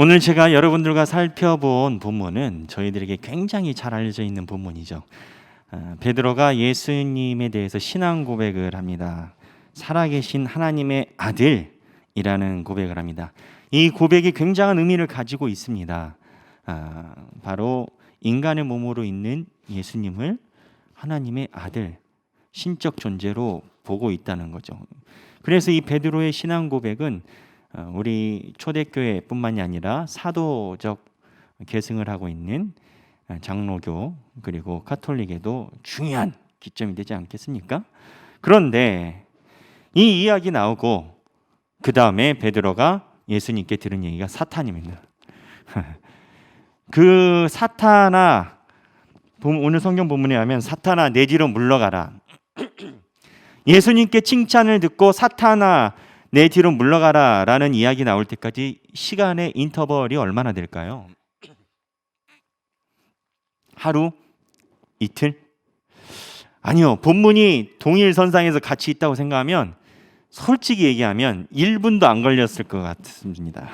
오늘 제가 여러분들과 살펴본 본문은 저희들에게 굉장히 잘 알려져 있는 본문이죠. 베드로가 예수님에 대해서 신앙 고백을 합니다. 살아계신 하나님의 아들이라는 고백을 합니다. 이 고백이 굉장한 의미를 가지고 있습니다. 바로 인간의 몸으로 있는 예수님을 하나님의 아들, 신적 존재로 보고 있다는 거죠. 그래서 이 베드로의 신앙 고백은 우리 초대교회뿐만이 아니라 사도적 계승을 하고 있는 장로교 그리고 가톨릭에도 중요한 기점이 되지 않겠습니까? 그런데 이 이야기 나오고 그 다음에 베드로가 예수님께 들은 얘기가 사탄입니다. 그 사탄아, 오늘 성경 본문에 하면 사탄아 내 뒤로 물러가라. 예수님께 칭찬을 듣고 사탄아 내 뒤로 물러가라 라는 이야기 나올 때까지 시간의 인터벌이 얼마나 될까요? 하루? 이틀? 아니요. 본문이 동일선상에서 같이 있다고 생각하면 솔직히 얘기하면 1분도 안 걸렸을 것 같습니다.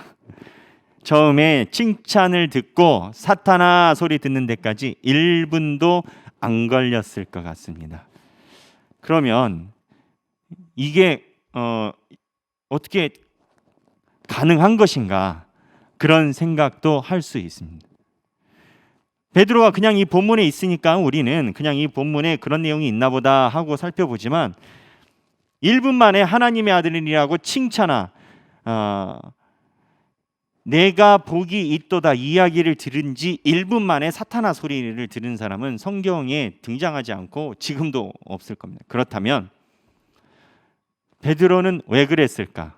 처음에 칭찬을 듣고 사탄아 소리 듣는 데까지 1분도 안 걸렸을 것 같습니다. 그러면 이게 어떻게 가능한 것인가 그런 생각도 할 수 있습니다. 베드로가 그냥 이 본문에 있으니까 우리는 그냥 이 본문에 그런 내용이 있나 보다 하고 살펴보지만 1분 만에 하나님의 아들이라고 칭찬하 내가 복이 있도다 이야기를 들은 지 1분 만에 사탄아 소리를 들은 사람은 성경에 등장하지 않고 지금도 없을 겁니다. 그렇다면 베드로는 왜 그랬을까?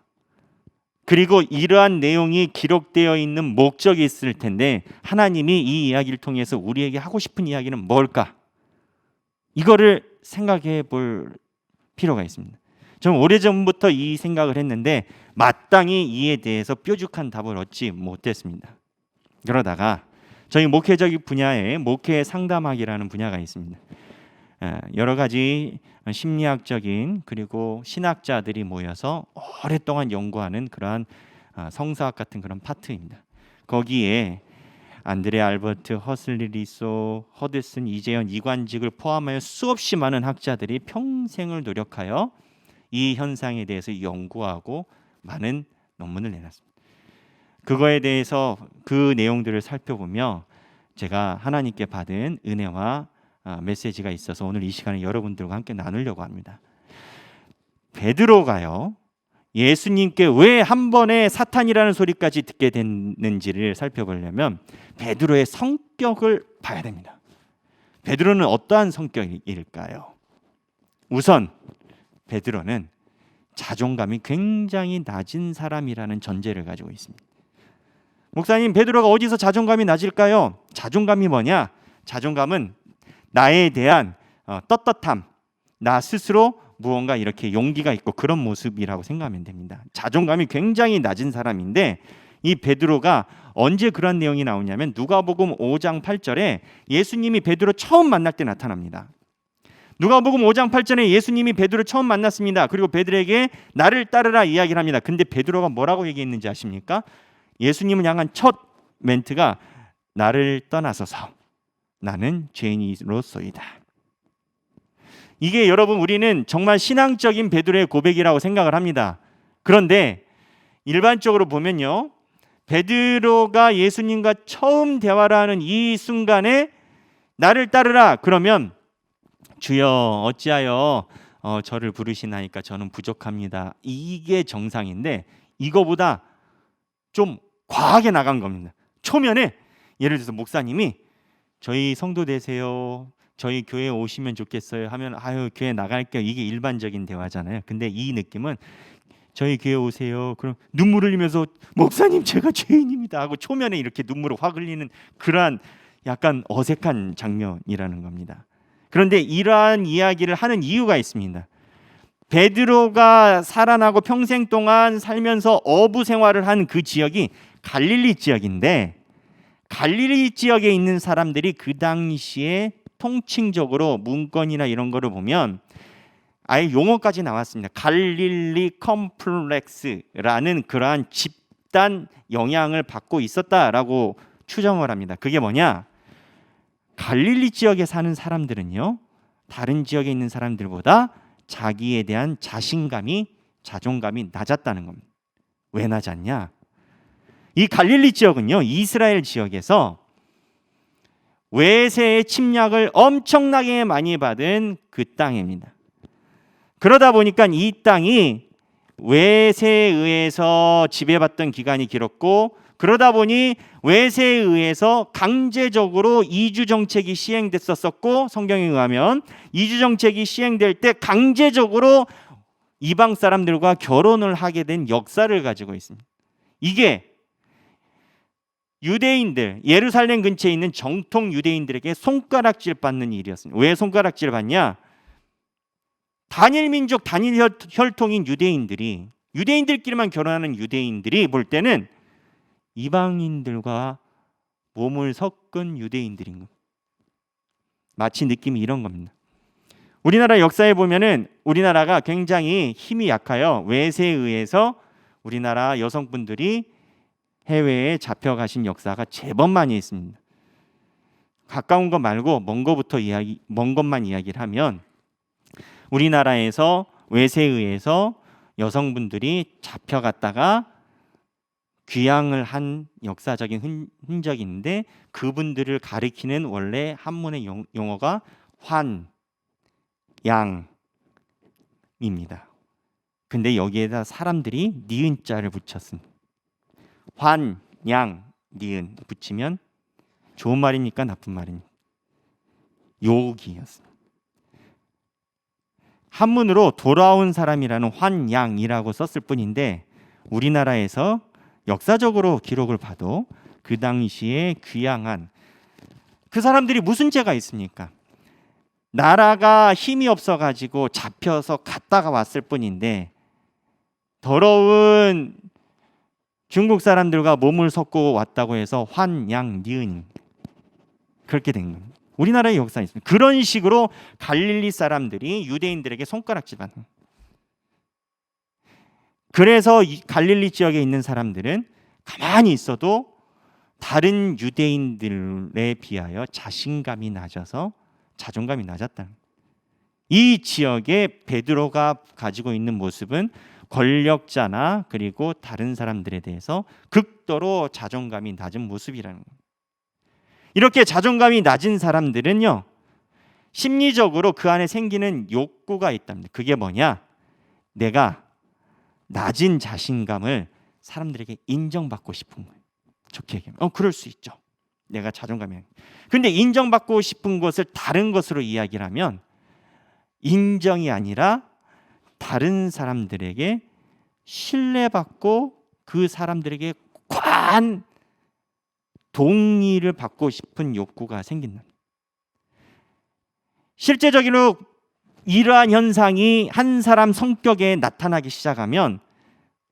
그리고 이러한 내용이 기록되어 있는 목적이 있을 텐데 하나님이 이 이야기를 통해서 우리에게 하고 싶은 이야기는 뭘까? 이거를 생각해 볼 필요가 있습니다. 저는 오래전부터 이 생각을 했는데 마땅히 이에 대해서 뾰족한 답을 얻지 못했습니다. 그러다가 저희 목회적 분야에 목회 상담학이라는 분야가 있습니다. 여러 가지 심리학적인 그리고 신학자들이 모여서 오랫동안 연구하는 그러한 성서학 같은 그런 파트입니다. 거기에 안드레 알버트, 허슬리 리소, 허드슨, 이재현, 이관직을 포함하여 수없이 많은 학자들이 평생을 노력하여 이 현상에 대해서 연구하고 많은 논문을 내놨습니다. 그거에 대해서 그 내용들을 살펴보며 제가 하나님께 받은 은혜와 메시지가 있어서 오늘 이 시간에 여러분들과 함께 나누려고 합니다. 베드로가요 예수님께 왜 한 번에 사탄이라는 소리까지 듣게 됐는지를 살펴보려면 베드로의 성격을 봐야 됩니다. 베드로는 어떠한 성격일까요? 우선 베드로는 자존감이 굉장히 낮은 사람이라는 전제를 가지고 있습니다. 목사님, 베드로가 어디서 자존감이 낮을까요? 자존감이 뭐냐? 자존감은 나에 대한 떳떳함, 나 스스로 무언가 이렇게 용기가 있고 그런 모습이라고 생각하면 됩니다. 자존감이 굉장히 낮은 사람인데 이 베드로가 언제 그런 내용이 나오냐면 누가복음 5장 8절에 예수님이 베드로 처음 만날 때 나타납니다. 누가복음 5장 8절에 예수님이 베드로 처음 만났습니다. 그리고 베드로에게 나를 따르라 이야기를 합니다. 근데 베드로가 뭐라고 얘기했는지 아십니까? 예수님을 향한 첫 멘트가 나를 떠나소서 나는 죄인으로소이다. 이게 여러분 우리는 정말 신앙적인 베드로의 고백이라고 생각을 합니다. 그런데 일반적으로 보면요, 베드로가 예수님과 처음 대화를 하는 이 순간에 나를 따르라 그러면 주여 어찌하여 저를 부르시나이까 저는 부족합니다. 이게 정상인데 이거보다 좀 과하게 나간 겁니다. 초면에 예를 들어서 목사님이 저희 성도 되세요, 저희 교회 오시면 좋겠어요 하면 아유 교회 나갈게요. 이게 일반적인 대화잖아요. 근데 이 느낌은 저희 교회 오세요. 그럼 눈물 흘리면서 목사님 제가 죄인입니다 하고 초면에 이렇게 눈물을 확 흘리는 그러한 약간 어색한 장면이라는 겁니다. 그런데 이러한 이야기를 하는 이유가 있습니다. 베드로가 살아나고 평생 동안 살면서 어부 생활을 한 그 지역이 갈릴리 지역인데 갈릴리 지역에 있는 사람들이 그 당시에 통칭적으로 문건이나 이런 거를 보면 아예 용어까지 나왔습니다. 갈릴리 컴플렉스라는 그러한 집단 극단 영향을 받고 있었다라고 추정을 합니다. 그게 뭐냐? 갈릴리 지역에 사는 사람들은요, 다른 지역에 있는 사람들보다 자기에 대한 자존감이 낮았다는 겁니다. 왜 낮았냐? 이 갈릴리 지역은요, 이스라엘 지역에서 외세의 침략을 엄청나게 많이 받은 그 땅입니다. 그러다 보니까 이 땅이 외세에 의해서 지배받던 기간이 길었고, 그러다 보니 외세에 의해서 강제적으로 이주 정책이 시행됐었고, 성경에 의하면 이주 정책이 시행될 때 강제적으로 이방 사람들과 결혼을 하게 된 역사를 가지고 있습니다. 이게 유대인들, 예루살렘 근처에 있는 정통 유대인들에게 손가락질 받는 일이었습니다. 왜 손가락질 받냐? 단일 민족, 단일 혈통인 유대인들끼리만 결혼하는 유대인들이 볼 때는 이방인들과 몸을 섞은 유대인들인 겁니다. 마치 느낌이 이런 겁니다. 우리나라 역사에 보면은 우리나라가 굉장히 힘이 약하여 외세에 의해서 우리나라 여성분들이 해외에 잡혀가신 역사가 제법 많이 있습니다. 가까운 것 말고 먼 것만 이야기를 하면, 우리나라에서 외세에 의해서 여성분들이 잡혀갔다가 귀향을 한 역사적인 흔적이 있는데, 그분들을 가리키는 원래 한문의 용어가 환양입니다. 근데 여기에다 사람들이 니은자를 붙였습니다. 환양, 니은 붙이면 좋은 말입니까? 나쁜 말입니까? 욕이었습니다. 한문으로 돌아온 사람이라는 환양이라고 썼을 뿐인데, 우리나라에서 역사적으로 기록을 봐도 그 당시에 귀향한 그 사람들이 무슨 죄가 있습니까? 나라가 힘이 없어가지고 잡혀서 갔다가 왔을 뿐인데, 더러운 중국 사람들과 몸을 섞고 왔다고 해서 환양, 니은 그렇게 된 겁니다. 우리나라의 역사에 있습니다. 그런 식으로 갈릴리 사람들이 유대인들에게 손가락질 받는. 그래서 이 갈릴리 지역에 있는 사람들은 가만히 있어도 다른 유대인들에 비하여 자신감이 낮아서 자존감이 낮았다는. 이 지역에 베드로가 가지고 있는 모습은 권력자나 그리고 다른 사람들에 대해서 극도로 자존감이 낮은 모습이라는 거예요. 이렇게 자존감이 낮은 사람들은요, 심리적으로 그 안에 생기는 욕구가 있답니다. 그게 뭐냐? 내가 낮은 자신감을 사람들에게 인정받고 싶은 거예요. 좋게 얘기하면 그럴 수 있죠. 내가 자존감이. 근데 인정받고 싶은 것을 다른 것으로 이야기를 하면 인정이 아니라 다른 사람들에게 신뢰받고 그 사람들에게 과한 동의를 받고 싶은 욕구가 생긴다. 실제적으로 이러한 현상이 한 사람 성격에 나타나기 시작하면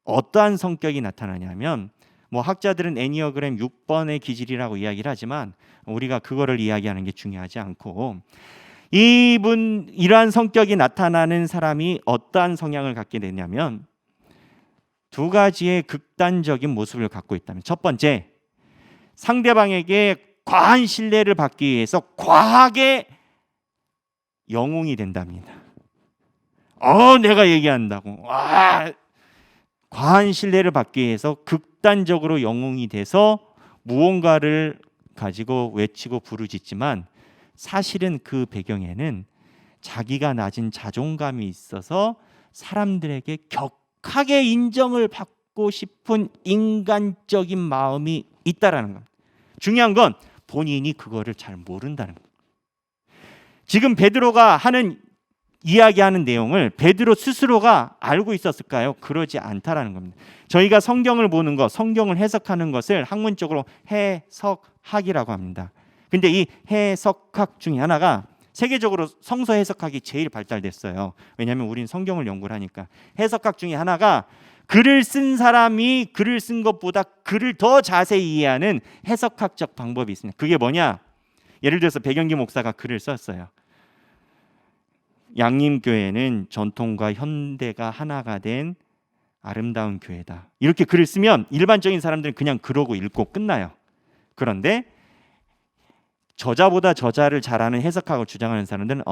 어떠한 성격이 나타나냐면, 학자들은 애니어그램 6번의 기질이라고 이야기를 하지만 우리가 그거를 이야기하는 게 중요하지 않고, 이러한 성격이 나타나는 사람이 어떠한 성향을 갖게 되냐면 두 가지의 극단적인 모습을 갖고 있다면, 첫 번째, 상대방에게 과한 신뢰를 받기 위해서 과하게 영웅이 된답니다. 내가 얘기한다고 과한 신뢰를 받기 위해서 극단적으로 영웅이 돼서 무언가를 가지고 외치고 부르짖지만, 사실은 그 배경에는 자기가 낮은 자존감이 있어서 사람들에게 격하게 인정을 받고 싶은 인간적인 마음이 있다라는 겁니다. 중요한 건 본인이 그거를 잘 모른다는 겁니다. 지금 베드로가 이야기하는 내용을 베드로 스스로가 알고 있었을까요? 그러지 않다라는 겁니다. 저희가 성경을 보는 것, 성경을 해석하는 것을 학문적으로 해석학이라고 합니다. 근데 이 해석학 중에 하나가 세계적으로 성서 해석학이 제일 발달됐어요. 왜냐하면 우린 성경을 연구를 하니까. 해석학 중에 하나가 글을 쓴 사람이 글을 쓴 것보다 글을 더 자세히 이해하는 해석학적 방법이 있습니다. 그게 뭐냐? 예를 들어서 백영기 목사가 글을 썼어요. 양림교회는 전통과 현대가 하나가 된 아름다운 교회다. 이렇게 글을 쓰면 일반적인 사람들은 그냥 그러고 읽고 끝나요. 그런데 저자보다 저자를 잘 아는 해석학을 주장하는 사람들은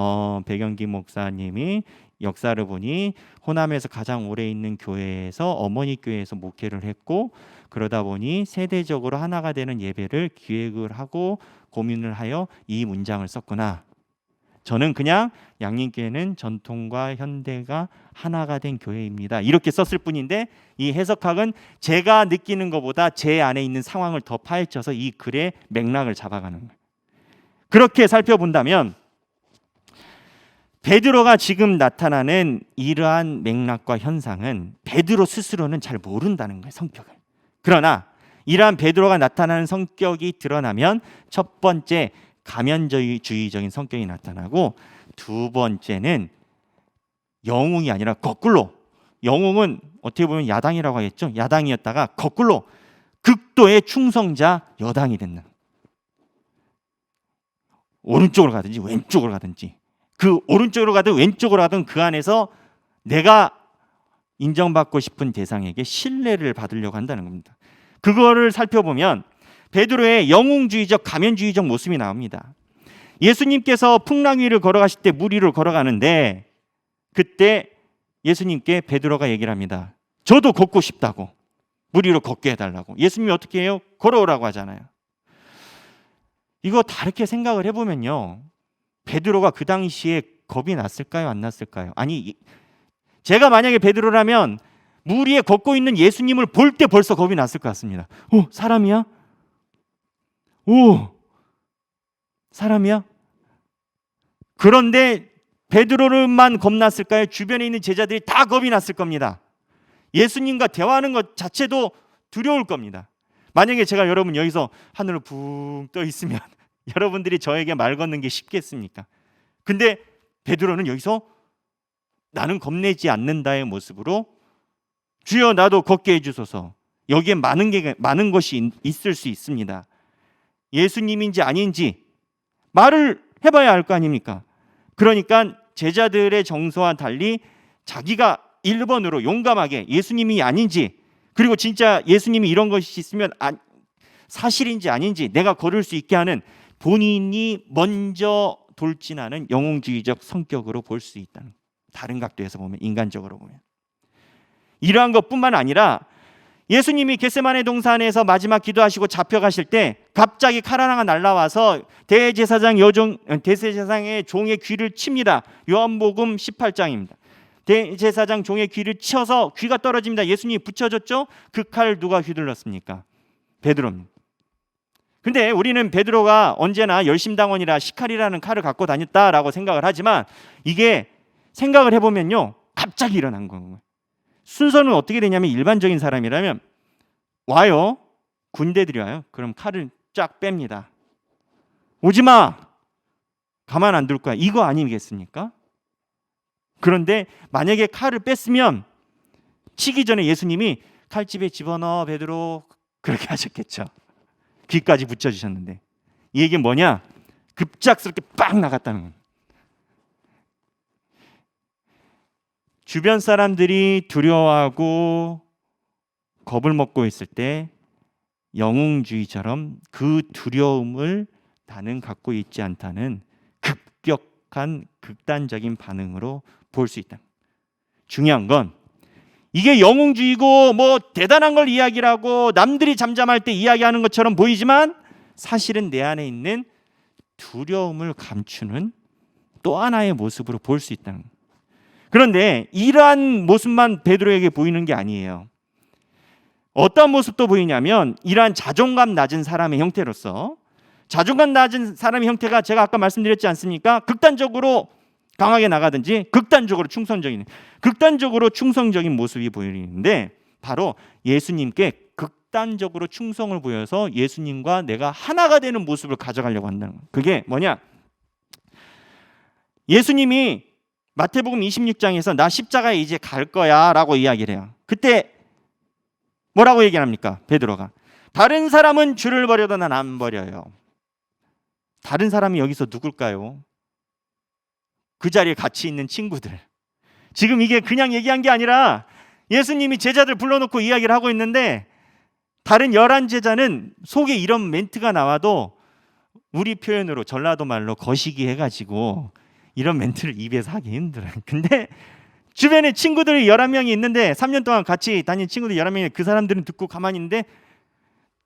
백영기 목사님이 역사를 보니 호남에서 가장 오래 있는 교회에서 어머니 교회에서 목회를 했고, 그러다 보니 세대적으로 하나가 되는 예배를 기획을 하고 고민을 하여 이 문장을 썼구나. 저는 그냥 양림교회는 전통과 현대가 하나가 된 교회입니다, 이렇게 썼을 뿐인데, 이 해석학은 제가 느끼는 것보다 제 안에 있는 상황을 더 파헤쳐서 이 글의 맥락을 잡아가는 거예요. 그렇게 살펴본다면 베드로가 지금 나타나는 이러한 맥락과 현상은 베드로 스스로는 잘 모른다는 거예요, 성격을. 그러나 이러한 베드로가 나타나는 성격이 드러나면 첫 번째 가면주의적인 성격이 나타나고, 두 번째는 영웅이 아니라 거꾸로, 영웅은 어떻게 보면 야당이라고 하겠죠. 야당이었다가 거꾸로 극도의 충성자 여당이 된다. 오른쪽으로 가든지 왼쪽으로 가든지, 그 오른쪽으로 가든 왼쪽으로 가든 그 안에서 내가 인정받고 싶은 대상에게 신뢰를 받으려고 한다는 겁니다. 그거를 살펴보면 베드로의 영웅주의적 가면주의적 모습이 나옵니다. 예수님께서 풍랑 위를 걸어가실 때 물 위를 걸어가는데, 그때 예수님께 베드로가 얘기를 합니다. 저도 걷고 싶다고, 물 위로 걷게 해달라고. 예수님이 어떻게 해요? 걸어오라고 하잖아요. 이거 다르게 생각을 해보면요, 베드로가 그 당시에 겁이 났을까요? 안 났을까요? 아니, 제가 만약에 베드로라면 물 위에 걷고 있는 예수님을 볼 때 벌써 겁이 났을 것 같습니다. 사람이야? 사람이야? 그런데 베드로만 겁났을까요? 주변에 있는 제자들이 다 겁이 났을 겁니다. 예수님과 대화하는 것 자체도 두려울 겁니다. 만약에 제가 여러분 여기서 하늘로 붕 떠 있으면 여러분들이 저에게 말 걸는 게 쉽겠습니까? 근데 베드로는 여기서 나는 겁내지 않는다의 모습으로 주여 나도 걷게 해주소서. 여기에 많은 것이 있을 수 있습니다. 예수님인지 아닌지 말을 해봐야 알 거 아닙니까? 그러니까 제자들의 정서와 달리 자기가 1번으로 용감하게 예수님이 아닌지, 그리고 진짜 예수님이 이런 것이 있으면 사실인지 아닌지 내가 걸을 수 있게 하는, 본인이 먼저 돌진하는 영웅주의적 성격으로 볼 수 있다는, 다른 각도에서 보면, 인간적으로 보면 이러한 것뿐만 아니라 예수님이 겟세마네 동산에서 마지막 기도하시고 잡혀가실 때 갑자기 칼 하나가 날라와서 대제사장의 종의 귀를 칩니다. 요한복음 18장입니다. 대제사장 종의 귀를 쳐서 귀가 떨어집니다. 예수님이 붙여줬죠. 그 칼을 누가 휘둘렀습니까? 베드로입니다. 근데 우리는 베드로가 언제나 열심당원이라 시칼이라는 칼을 갖고 다녔다라고 생각을 하지만, 이게 생각을 해보면요, 갑자기 일어난 거예요. 순서는 어떻게 되냐면, 일반적인 사람이라면 와요, 군대들이 와요. 그럼 칼을 쫙 뺍니다. 오지마, 가만 안 둘 거야, 이거 아니겠습니까? 그런데 만약에 칼을 뺐으면 치기 전에 예수님이 칼집에 집어넣어 베드로, 그렇게 하셨겠죠. 귀까지 붙여주셨는데, 이 얘기는 뭐냐? 급작스럽게 빡 나갔다는 거예요. 주변 사람들이 두려워하고 겁을 먹고 있을 때 영웅주의처럼 그 두려움을 나는 갖고 있지 않다는 급격한 극단적인 반응으로 볼 수 있다. 중요한 건 이게 영웅주의고 뭐 대단한 걸 이야기하고 남들이 잠잠할 때 이야기하는 것처럼 보이지만, 사실은 내 안에 있는 두려움을 감추는 또 하나의 모습으로 볼 수 있다는 거예요. 그런데 이러한 모습만 베드로에게 보이는 게 아니에요. 어떤 모습도 보이냐면, 이러한 자존감 낮은 사람의 형태로서, 자존감 낮은 사람의 형태가 제가 아까 말씀드렸지 않습니까? 극단적으로 강하게 나가든지 극단적으로 충성적인 모습이 보이는데, 바로 예수님께 극단적으로 충성을 보여서 예수님과 내가 하나가 되는 모습을 가져가려고 한다는 거예요. 그게 뭐냐? 예수님이 마태복음 26장에서 나 십자가에 이제 갈 거야 라고 이야기를 해요. 그때 뭐라고 얘기합니까? 베드로가 다른 사람은 줄을 버려도 난 안 버려요. 다른 사람이 여기서 누굴까요? 그 자리에 같이 있는 친구들. 지금 이게 그냥 얘기한 게 아니라 예수님이 제자들 불러놓고 이야기를 하고 있는데 다른 11제자는 속에 이런 멘트가 나와도 우리 표현으로 전라도 말로 거시기 해가지고 이런 멘트를 입에서 하기 힘들어요. 근데 주변에 친구들이 11명이 있는데 3년 동안 같이 다닌 친구들 11명이 그 사람들은 듣고 가만히 있는데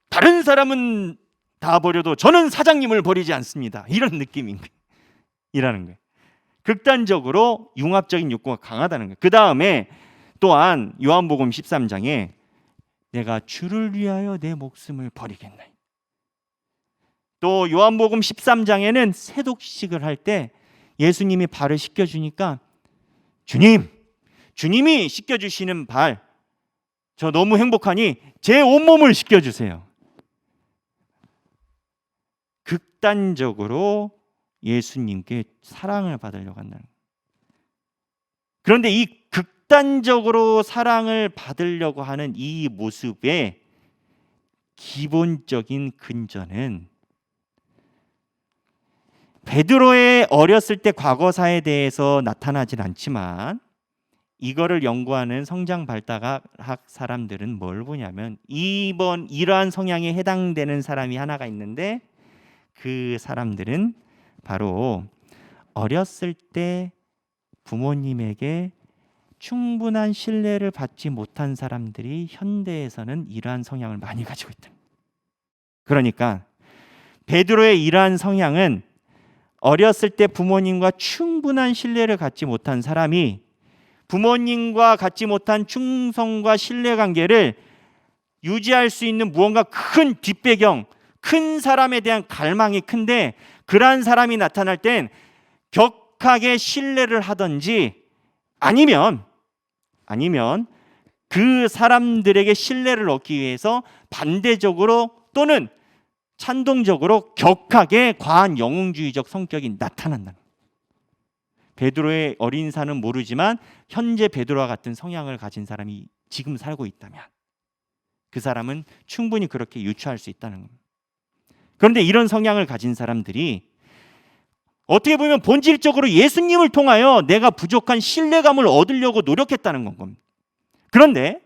다른 사람은 다 버려도 저는 사장님을 버리지 않습니다. 이런 느낌인 거예요. 이라는 거예요. 극단적으로 융합적인 욕구가 강하다는 거예요. 그 다음에 또한 요한복음 13장에 내가 주를 위하여 내 목숨을 버리겠나. 또 요한복음 13장에는 세독식을 할 때 예수님이 발을 씻겨주니까 주님이 씻겨주시는 발 저 너무 행복하니 제 온몸을 씻겨주세요. 극단적으로 예수님께 사랑을 받으려고 한다는 거예요. 그런데 이 극단적으로 사랑을 받으려고 하는 이 모습의 기본적인 근저는 베드로의 어렸을 때 과거사에 대해서 나타나진 않지만 이거를 연구하는 성장 발달학 사람들은 뭘 보냐면 이러한 성향에 해당되는 사람이 하나가 있는데 그 사람들은 바로 어렸을 때 부모님에게 충분한 신뢰를 받지 못한 사람들이 현대에서는 이러한 성향을 많이 가지고 있다. 그러니까 베드로의 이러한 성향은 어렸을 때 부모님과 충분한 신뢰를 갖지 못한 사람이 부모님과 갖지 못한 충성과 신뢰관계를 유지할 수 있는 무언가 큰 뒷배경, 큰 사람에 대한 갈망이 큰데 그러한 사람이 나타날 땐 격하게 신뢰를 하든지 아니면 그 사람들에게 신뢰를 얻기 위해서 반대적으로 또는 찬동적으로 격하게 과한 영웅주의적 성격이 나타난다. 베드로의 어린사는 모르지만 현재 베드로와 같은 성향을 가진 사람이 지금 살고 있다면 그 사람은 충분히 그렇게 유추할 수 있다는 겁니다. 그런데 이런 성향을 가진 사람들이 어떻게 보면 본질적으로 예수님을 통하여 내가 부족한 신뢰감을 얻으려고 노력했다는 겁니다. 그런데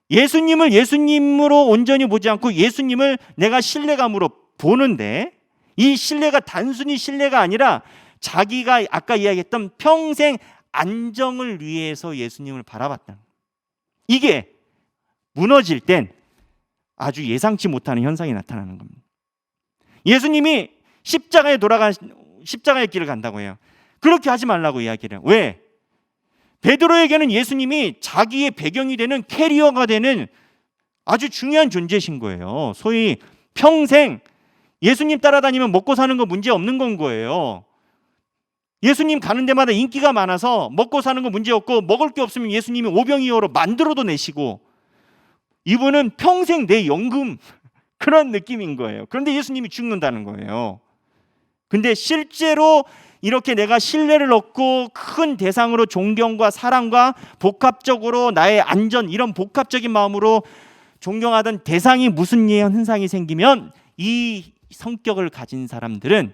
예수님을 예수님으로 온전히 보지 않고 예수님을 내가 신뢰감으로 보는데 이 신뢰가 단순히 신뢰가 아니라 자기가 아까 이야기했던 평생 안정을 위해서 예수님을 바라봤다. 이게 무너질 땐 아주 예상치 못하는 현상이 나타나는 겁니다. 예수님이 십자가의 길을 간다고 해요. 그렇게 하지 말라고 이야기를 해요. 왜? 베드로에게는 예수님이 자기의 배경이 되는 캐리어가 되는 아주 중요한 존재신 거예요. 소위 평생 예수님 따라다니면 먹고 사는 거 문제 없는 건 거예요. 예수님 가는 데마다 인기가 많아서 먹고 사는 거 문제 없고 먹을 게 없으면 예수님이 오병이어로 만들어도 내시고 이분은 평생 내 연금 그런 느낌인 거예요. 그런데 예수님이 죽는다는 거예요. 근데 실제로 이렇게 내가 신뢰를 얻고 큰 대상으로 존경과 사랑과 복합적으로 나의 안전 이런 복합적인 마음으로 존경하던 대상이 무슨 현상이 생기면 이 성격을 가진 사람들은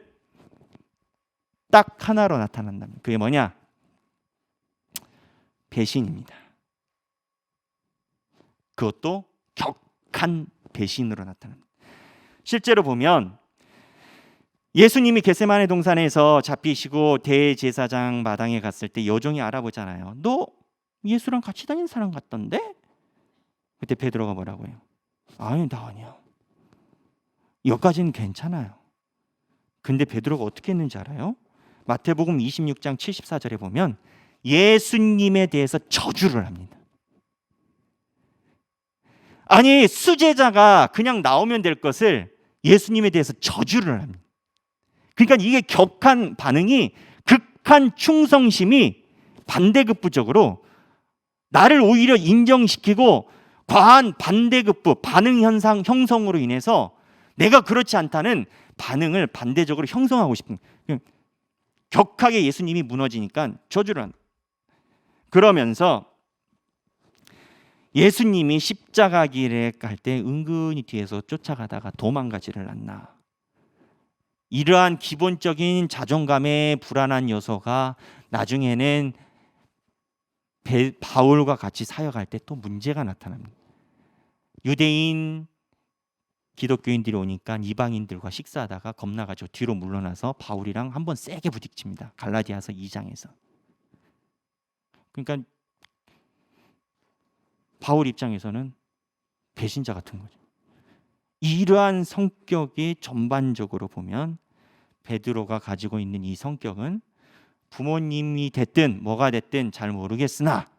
딱 하나로 나타난답니다. 그게 뭐냐? 배신입니다. 그것도 격한 배신으로 나타납니다. 실제로 보면 예수님이 겟세마네 동산에서 잡히시고 대제사장 마당에 갔을 때 여종이 알아보잖아요. 너 예수랑 같이 다니는 사람 같던데? 그때 베드로가 뭐라고 해요? 아니 나 아니야. 여기까지는 괜찮아요. 근데 베드로가 어떻게 했는지 알아요? 마태복음 26장 74절에 보면 예수님에 대해서 저주를 합니다. 아니 수제자가 그냥 나오면 될 것을 예수님에 대해서 저주를 합니다. 그러니까 이게 격한 반응이 극한 충성심이 반대급부적으로 나를 오히려 인정시키고 과한 반대급부 반응 현상 형성으로 인해서 내가 그렇지 않다는 반응을 반대적으로 형성하고 싶은 격하게 예수님이 무너지니까 저주를 한다. 그러면서 예수님이 십자가 길에 갈 때 은근히 뒤에서 쫓아가다가 도망가지를 않나. 이러한 기본적인 자존감의 불안한 요소가 나중에는 바울과 같이 사역할 때 또 문제가 나타납니다. 유대인 기독교인들이 오니까 이방인들과 식사하다가 겁나가지고 뒤로 물러나서 바울이랑 한번 세게 부딪힙니다. 갈라디아서 2장에서. 그러니까 바울 입장에서는 배신자 같은 거죠. 이러한 성격이 전반적으로 보면 베드로가 가지고 있는 이 성격은 부모님이 됐든 뭐가 됐든 잘 모르겠으나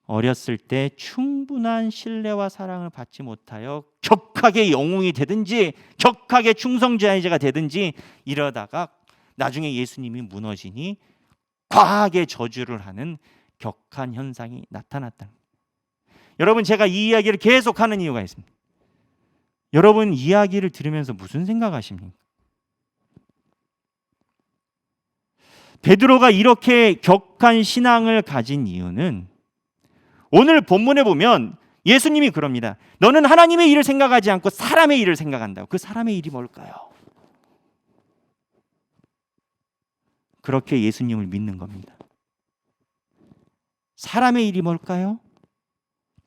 어렸을 때 충분한 신뢰와 사랑을 받지 못하여 격하게 영웅이 되든지 격하게 충성자이자가 되든지 이러다가 나중에 예수님이 무너지니 과하게 저주를 하는 격한 현상이 나타났다. 여러분, 제가 이 이야기를 계속 하는 이유가 있습니다. 여러분 이야기를 들으면서 무슨 생각하십니까? 베드로가 이렇게 격한 신앙을 가진 이유는 오늘 본문에 보면 예수님이 그럽니다. 너는 하나님의 일을 생각하지 않고 사람의 일을 생각한다고. 그 사람의 일이 뭘까요? 그렇게 예수님을 믿는 겁니다. 사람의 일이 뭘까요?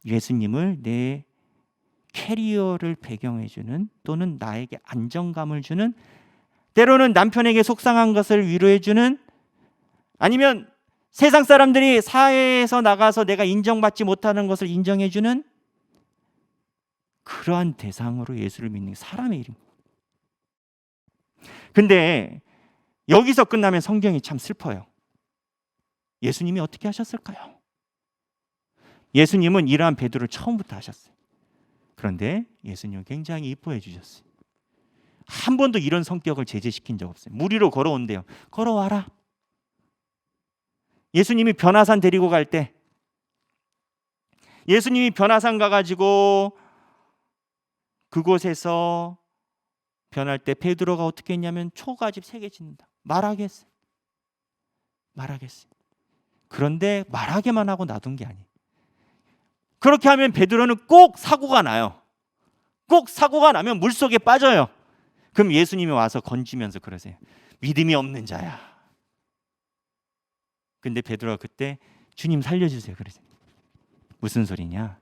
예수님을 내 캐리어를 배경해주는, 또는 나에게 안정감을 주는, 때로는 남편에게 속상한 것을 위로해주는, 아니면 세상 사람들이 사회에서 나가서 내가 인정받지 못하는 것을 인정해주는 그러한 대상으로 예수를 믿는 사람의 일입니다. 근데 여기서 끝나면 성경이 참 슬퍼요. 예수님이 어떻게 하셨을까요? 예수님은 이러한 베드로를 처음부터 하셨어요. 그런데 예수님은 굉장히 이뻐해 주셨어요. 한 번도 이런 성격을 제재시킨 적 없어요. 물 위로 걸어온대요. 걸어와라. 예수님이 변화산 데리고 갈 때, 예수님이 변화산 가가지고 그곳에서 변할 때 베드로가 어떻게 했냐면 초가집 3개 짓는다. 말하겠어요. 그런데 말하게만 하고 놔둔 게 아니에요. 그렇게 하면 베드로는 꼭 사고가 나요. 꼭 사고가 나면 물속에 빠져요. 그럼 예수님이 와서 건지면서 그러세요. 믿음이 없는 자야. 근데 베드로가 그때 주님 살려주세요 그러세요. 무슨 소리냐?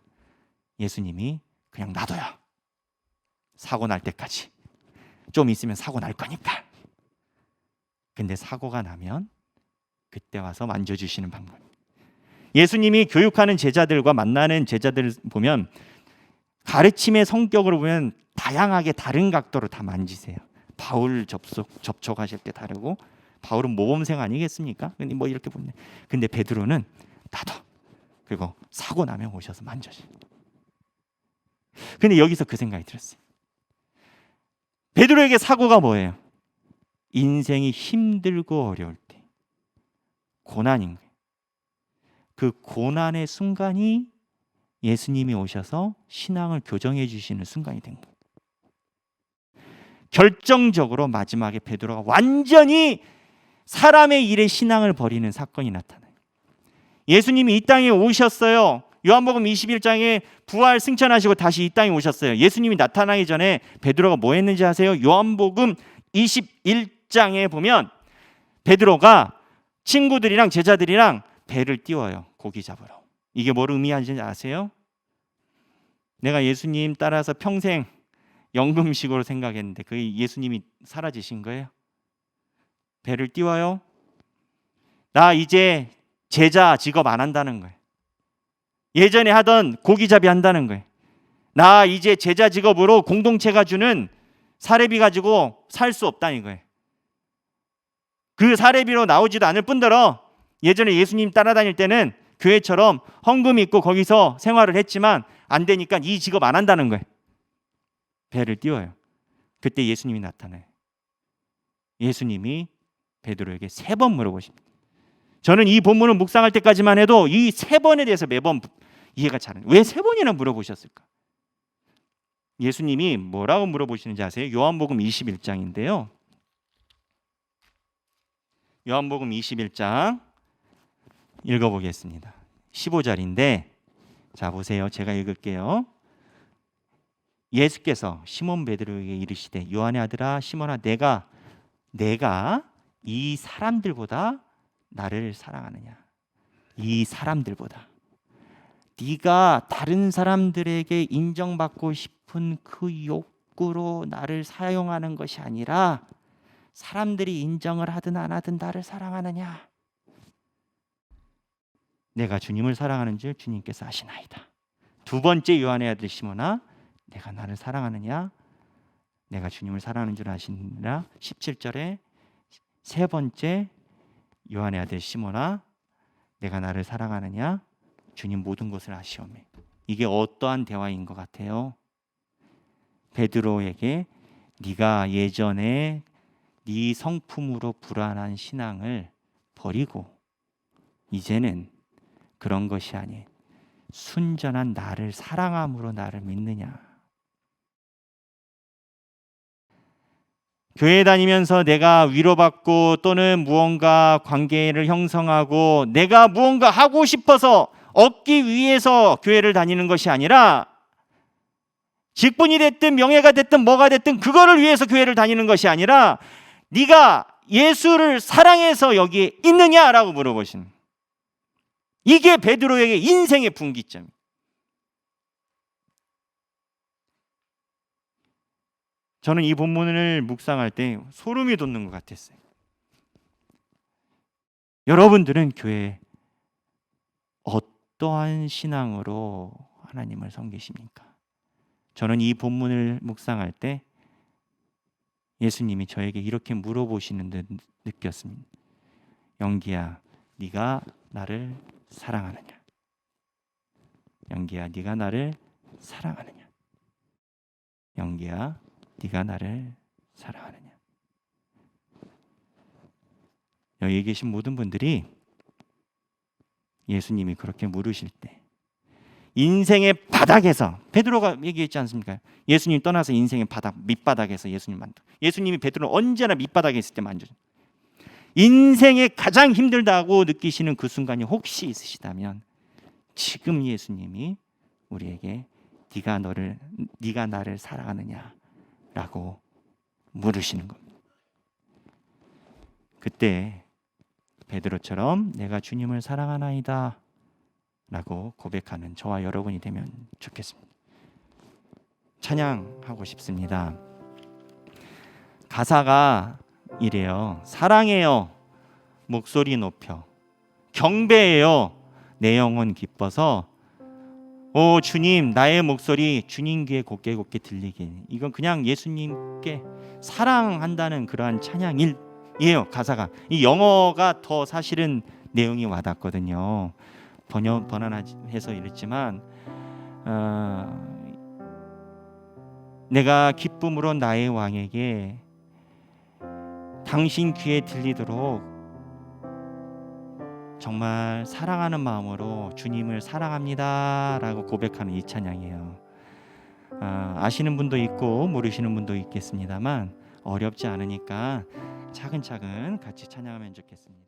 예수님이 그냥 놔둬요. 사고 날 때까지. 좀 있으면 사고 날 거니까. 근데 사고가 나면 그때 와서 만져주시는 방법. 예수님이 교육하는 제자들과 만나는 제자들을 보면 가르침의 성격으로 보면 다양하게 다른 각도로 다 만지세요. 바울 접촉하실 때 다르고, 바울은 모범생 아니겠습니까? 근데 뭐 이렇게 보면, 근데 베드로는 놔둬. 그리고 사고 나면 오셔서 만져줘. 근데 여기서 그 생각이 들었어요. 베드로에게 사고가 뭐예요? 인생이 힘들고 어려울 때, 고난인 거예요. 그 고난의 순간이 예수님이 오셔서 신앙을 교정해 주시는 순간이 된 거예요. 결정적으로 마지막에 베드로가 완전히 사람의 일에 신앙을 버리는 사건이 나타나요. 예수님이 이 땅에 오셨어요. 요한복음 21장에 부활 승천하시고 다시 이 땅에 오셨어요. 예수님이 나타나기 전에 베드로가 뭐 했는지 아세요? 요한복음 21장에 보면 베드로가 친구들이랑 제자들이랑 배를 띄워요. 고기 잡으러. 이게 뭘 의미하는지 아세요? 내가 예수님 따라서 평생 연금식으로 생각했는데 그게 예수님이 사라지신 거예요. 배를 띄워요. 나 이제 제자 직업 안 한다는 거예요. 예전에 하던 고기잡이 한다는 거예요. 나 이제 제자 직업으로 공동체가 주는 사례비 가지고 살 수 없다는 거예요. 그 사례비로 나오지도 않을 뿐더러 예전에 예수님 따라다닐 때는 교회처럼 헌금이 있고 거기서 생활을 했지만 안 되니까 이 직업 안 한다는 거예요. 배를 띄워요. 그때 예수님이 나타나요. 예수님이 베드로에게 3번 물어보십니다. 저는 이 본문을 묵상할 때까지만 해도 이 3번에 대해서 매번 이해가 잘 안 돼요. 왜 3번이나 물어보셨을까? 예수님이 뭐라고 물어보시는지 아세요? 요한복음 21장인데요. 요한복음 21장 읽어보겠습니다. 15절인데 자 보세요. 제가 읽을게요. 예수께서 시몬 베드로에게 이르시되 요한의 아들아 시몬아 내가 이 사람들보다 나를 사랑하느냐? 이 사람들보다 네가 다른 사람들에게 인정받고 싶은 그 욕구로 나를 사용하는 것이 아니라 사람들이 인정을 하든 안 하든 나를 사랑하느냐? 내가 주님을 사랑하는 줄 주님께서 아시나이다. 두 번째 요한의 아들 시몬아, 내가 나를 사랑하느냐? 내가 주님을 사랑하는 줄 아시느라. 17절에 세 번째 요한의 아들 시몬아, 내가 나를 사랑하느냐? 주님 모든 것을 아시오매. 이게 어떠한 대화인 것 같아요? 베드로에게 네가 예전에 네 성품으로 불안한 신앙을 버리고 이제는 그런 것이 아닌 순전한 나를 사랑함으로 나를 믿느냐? 교회 다니면서 내가 위로받고 또는 무언가 관계를 형성하고 내가 무언가 하고 싶어서 얻기 위해서 교회를 다니는 것이 아니라 직분이 됐든 명예가 됐든 뭐가 됐든 그거를 위해서 교회를 다니는 것이 아니라 네가 예수를 사랑해서 여기에 있느냐라고 물어보신, 이게 베드로에게 인생의 분기점이에요. 저는 이 본문을 묵상할 때 소름이 돋는 것 같았어요. 여러분들은 교회에 어떠한 신앙으로 하나님을 섬기십니까? 저는 이 본문을 묵상할 때 예수님이 저에게 이렇게 물어보시는 듯 느꼈습니다. 영기야, 네가 나를 사랑하느냐? 영기야, 네가 나를 사랑하느냐? 영기야, 네가 나를 사랑하느냐? 여기 계신 모든 분들이 예수님이 그렇게 물으실 때 인생의 바닥에서, 베드로가 얘기했지 않습니까? 예수님 떠나서 인생의 바닥, 밑바닥에서 예수님 만져. 예수님이 베드로는 언제나 밑바닥에 있을 때 만져. 인생에 가장 힘들다고 느끼시는 그 순간이 혹시 있으시다면 지금 예수님이 우리에게 네가 나를 사랑하느냐라고 물으시는 겁니다. 그때 베드로처럼 내가 주님을 사랑하나이다 라고 고백하는 저와 여러분이 되면 좋겠습니다. 찬양하고 싶습니다. 가사가 이래요. 사랑해요, 목소리 높여. 경배해요, 내 영혼 기뻐서. 오 주님, 나의 목소리 주님 귀에 곱게 곱게 들리게. 이건 그냥 예수님께 사랑한다는 그러한 찬양이에요. 가사가. 이 영어가 더 사실은 내용이 와닿거든요. 번안해서 이랬지만 내가 기쁨으로 나의 왕에게 당신 귀에 들리도록 정말 사랑하는 마음으로 주님을 사랑합니다 라고 고백하는 이 찬양이에요. 아시는 분도 있고 모르시는 분도 있겠습니다만 어렵지 않으니까 차근차근 같이 찬양하면 좋겠습니다.